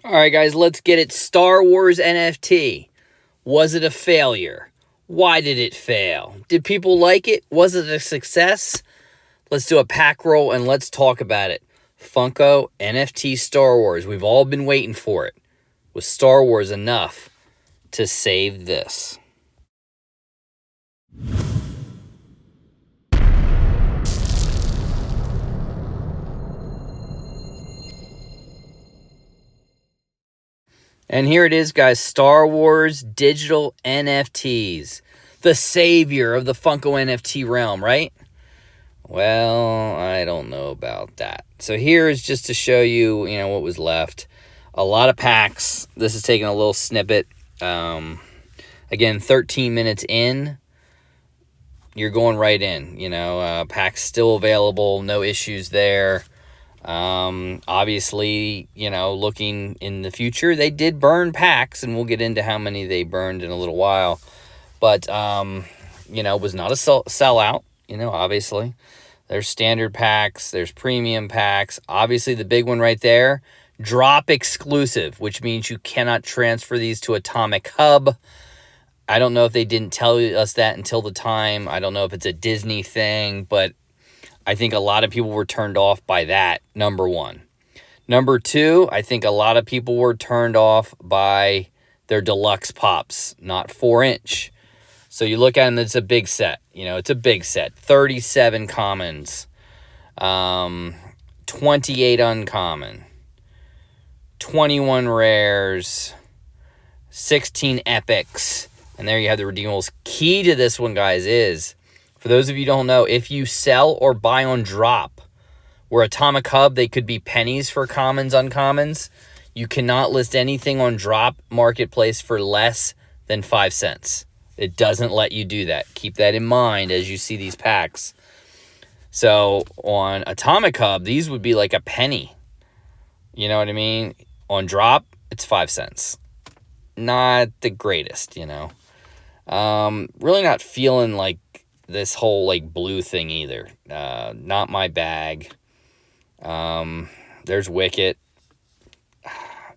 All right, guys, let's get it. Star Wars NFT. Was it a failure? Why did it fail? Did people like it? Was it a success? Let's do a pack roll and let's talk about it. Funko NFT Star Wars. We've all been waiting for it. Was Star Wars enough to save this? And here it is, guys. Star Wars digital NFTs. The savior of the Funko NFT realm, right? Well, I don't know about that. So here is just to show you, what was left. A lot of packs. This is taking a little snippet. Again, 13 minutes in. You're going right in. Packs still available. No issues there. Obviously, looking in the future, they did burn packs, and we'll get into how many they burned in a little while. But, was not a sellout, obviously. There's standard packs, there's premium packs. Obviously, the big one right there, Droppp exclusive, which means you cannot transfer these to Atomic Hub. I don't know if they didn't tell us that until the time. I don't know if it's a Disney thing, but I think a lot of people were turned off by that, number one. Number two, I think a lot of people were turned off by their deluxe pops, not 4-inch. So you look at them, it's a big set. It's a big set. 37 commons, 28 uncommon, 21 rares, 16 epics, and there you have the Redeemables. Key to this one, guys, is, for those of you who don't know, if you sell or buy on Droppp, where Atomic Hub, they could be pennies for commons, uncommons, you cannot list anything on Droppp Marketplace for less than 5 cents. It doesn't let you do that. Keep that in mind as you see these packs. So on Atomic Hub, these would be like a penny. You know what I mean? On Droppp, it's 5 cents. Not the greatest, Really not feeling like this whole blue thing either. Not my bag. There's Wicket.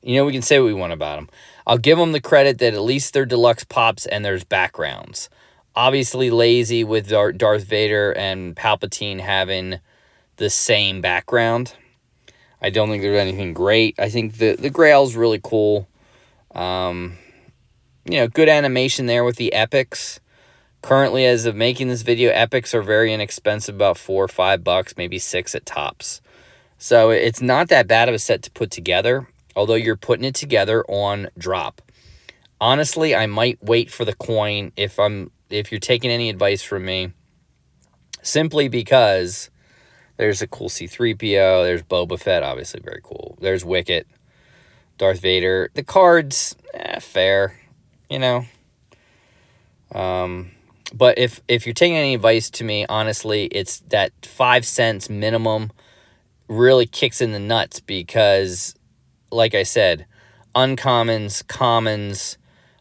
We can say what we want about them. I'll give them the credit that at least they're deluxe pops and there's backgrounds. Obviously lazy with Darth Vader and Palpatine having the same background. I don't think there's anything great. I think the Grail's really cool. Good animation there with the epics. Currently, as of making this video, epics are very inexpensive, about $4 or $5, maybe $6 at tops. So it's not that bad of a set to put together, although you're putting it together on Droppp. Honestly, I might wait for the coin if you're taking any advice from me, simply because there's a cool C-3PO, there's Boba Fett, obviously very cool. There's Wicket, Darth Vader. The cards, fair, But if you're taking any advice to me, honestly, it's that 5 cents minimum really kicks in the nuts because, like I said, uncommons, commons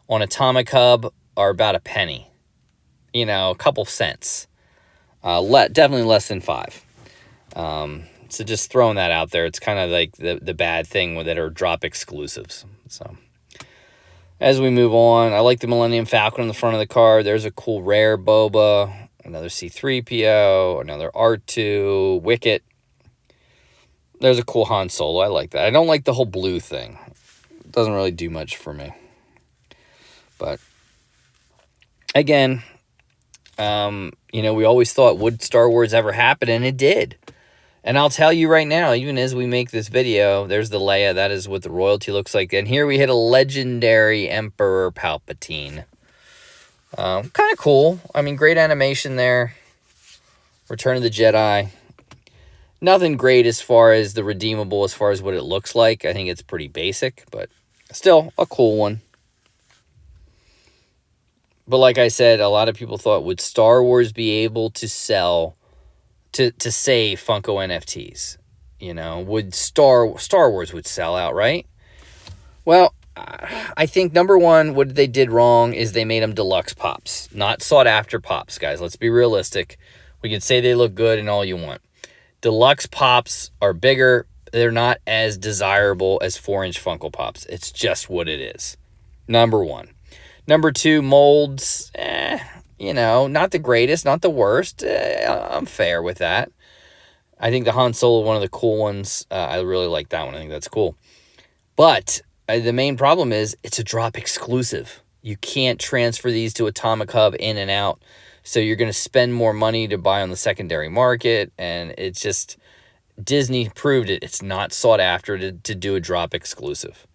on Atomic Hub are about a penny. A couple cents. Definitely less than 5. So just throwing that out there. It's kind of like the bad thing that are Droppp exclusives. So as we move on, I like the Millennium Falcon on the front of the card. There's a cool rare Boba, another C-3PO, another R2, Wicket. There's a cool Han Solo. I like that. I don't like the whole blue thing. It doesn't really do much for me. But again, we always thought, would Star Wars ever happen? And it did. And I'll tell you right now, even as we make this video, there's the Leia. That is what the royalty looks like. And here we hit a legendary Emperor Palpatine. Kind of cool. I mean, great animation there. Return of the Jedi. Nothing great as far as the redeemable, as far as what it looks like. I think it's pretty basic, but still a cool one. But like I said, a lot of people thought, would Star Wars be able to sell, to save Funko NFTs? Would Star Wars would sell out, right? Well, I think number one, what they did wrong is they made them deluxe pops, not sought after pops, guys. Let's be realistic. We can say they look good and all you want. Deluxe pops are bigger. they're not as desirable as 4-inch Funko Pops. It's just what it is. Number one. Number two, molds. Not the greatest, not the worst. I'm fair with that. I think the Han Solo, one of the cool ones. I really like that one. I think that's cool. But the main problem is it's a Droppp exclusive. You can't transfer these to Atomic Hub in and out. So you're going to spend more money to buy on the secondary market. And it's just, Disney proved it. It's not sought after to do a Droppp exclusive.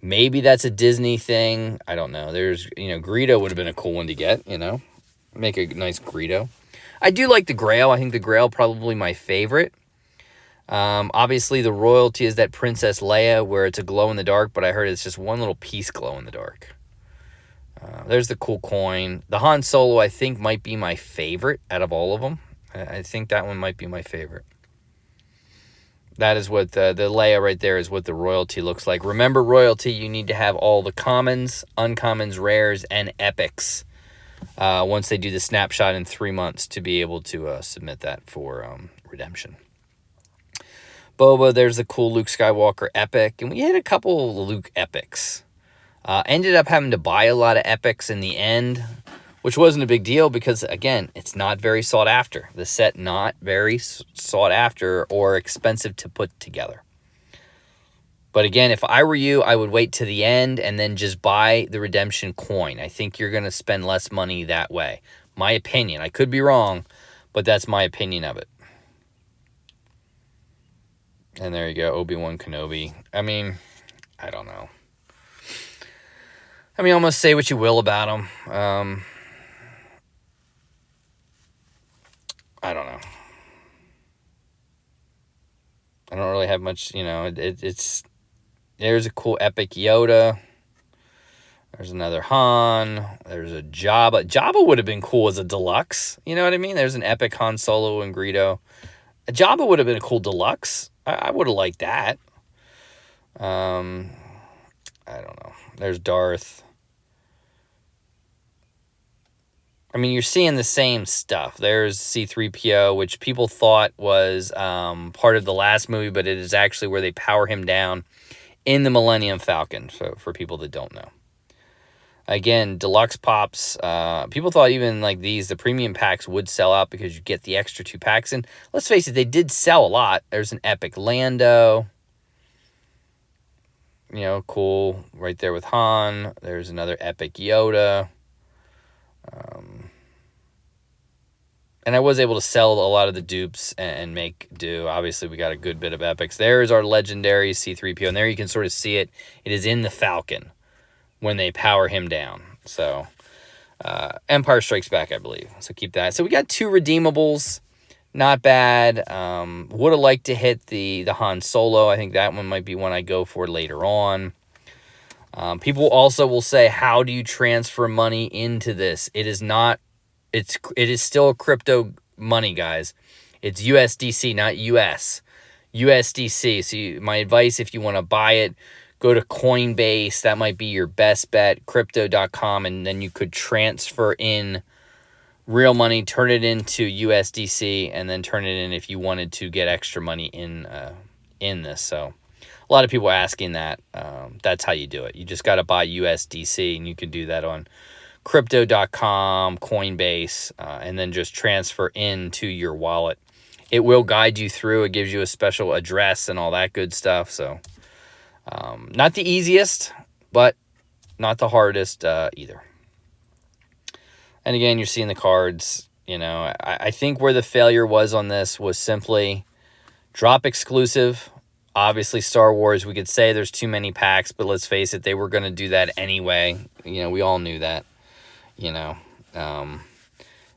Maybe that's a Disney thing. I don't know. There's, Greedo would have been a cool one to get, Make a nice Greedo. I do like the Grail. I think the Grail probably my favorite. Obviously, the royalty is that Princess Leia, where it's a glow-in-the-dark, but I heard it's just one little piece glow-in-the-dark. There's the cool coin. The Han Solo, I think, might be my favorite out of all of them. I think that one might be my favorite. That is what the Leia right there is what the royalty looks like. Remember, royalty, you need to have all the commons, uncommons, rares, and epics once they do the snapshot in 3 months to be able to submit that for redemption. Boba, there's the cool Luke Skywalker epic, and we had a couple Luke epics. Ended up having to buy a lot of epics in the end, which wasn't a big deal because, again, it's not very sought after. The set not very sought after or expensive to put together. But again, if I were you, I would wait to the end and then just buy the redemption coin. I think you're going to spend less money that way. My opinion. I could be wrong, but that's my opinion of it. And there you go, Obi-Wan Kenobi. I mean, I don't know. Almost say what you will about him. I don't know. I don't really have much, it's... There's a cool epic Yoda. There's another Han. There's a Jabba. Jabba would have been cool as a deluxe. You know what I mean? There's an epic Han Solo and Greedo. A Jabba would have been a cool deluxe. I would have liked that. I don't know. There's Darth. You're seeing the same stuff. There's C-3PO, which people thought was part of the last movie, but it is actually where they power him down in the Millennium Falcon, so for people that don't know. Again, deluxe pops. People thought even like these, the premium packs would sell out because you get the extra 2 packs. And let's face it, they did sell a lot. There's an epic Lando. Cool right there with Han. There's another epic Yoda. And I was able to sell a lot of the dupes and make do. Obviously, we got a good bit of epics. There's our legendary C-3PO. And there you can sort of see it. It is in the Falcon when they power him down. So, Empire Strikes Back, I believe. So, keep that. So, we got 2 redeemables. Not bad. Would have liked to hit the Han Solo. I think that one might be one I go for later on. People also will say, how do you transfer money into this? It is not... It is still crypto money, guys. It's USDC, not US. USDC. So my advice, if you want to buy it, go to Coinbase. That might be your best bet. Crypto.com. And then you could transfer in real money, turn it into USDC, and then turn it in if you wanted to get extra money in this. So a lot of people are asking that. That's how you do it. You just got to buy USDC, and you can do that on Crypto.com, Coinbase, and then just transfer into your wallet. It will guide you through. It gives you a special address and all that good stuff. So, not the easiest, but not the hardest either. And again, you're seeing the cards. I think where the failure was on this was simply Droppp exclusive. Obviously, Star Wars, we could say there's too many packs, but let's face it, they were going to do that anyway. We all knew that.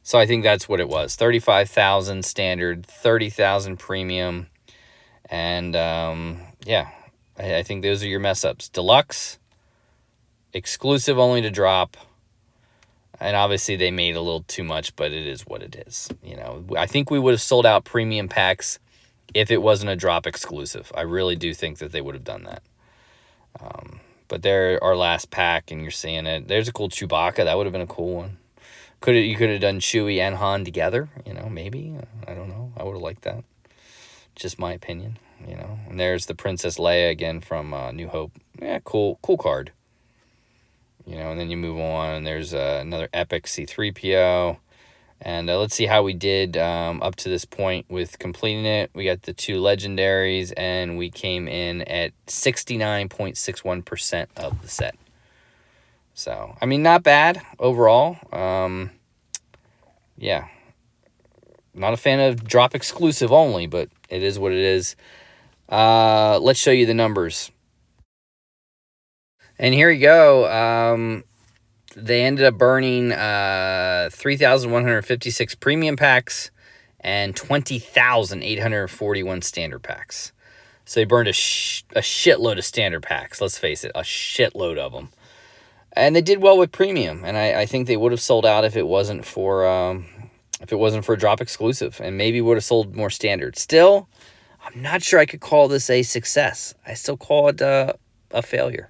So I think that's what it was. 35,000 standard, 30,000 premium. And, yeah, I think those are your mess ups. Deluxe, exclusive only to Droppp. And obviously they made a little too much, but it is what it is. I think we would have sold out premium packs if it wasn't a Droppp exclusive. I really do think that they would have done that. But they're our last pack, and you're seeing it. There's a cool Chewbacca. That would have been a cool one. You could have done Chewie and Han together, maybe. I don't know. I would have liked that. Just my opinion. you know. And there's the Princess Leia again from New Hope. Yeah, cool card. You know, and then you move on, and there's another epic C-3PO. And let's see how we did up to this point with completing it. We got the 2 legendaries, and we came in at 69.61% of the set. So, I mean, not bad overall. Yeah. Not a fan of Droppp exclusive only, but it is what it is. Let's show you the numbers. And here you go. They ended up burning 3,156 premium packs and 20,841 standard packs. So they burned a shitload of standard packs. Let's face it, a shitload of them. And they did well with premium, and I think they would have sold out if it wasn't for a Droppp exclusive, and maybe would have sold more standard. Still, I'm not sure I could call this a success. I still call it a failure.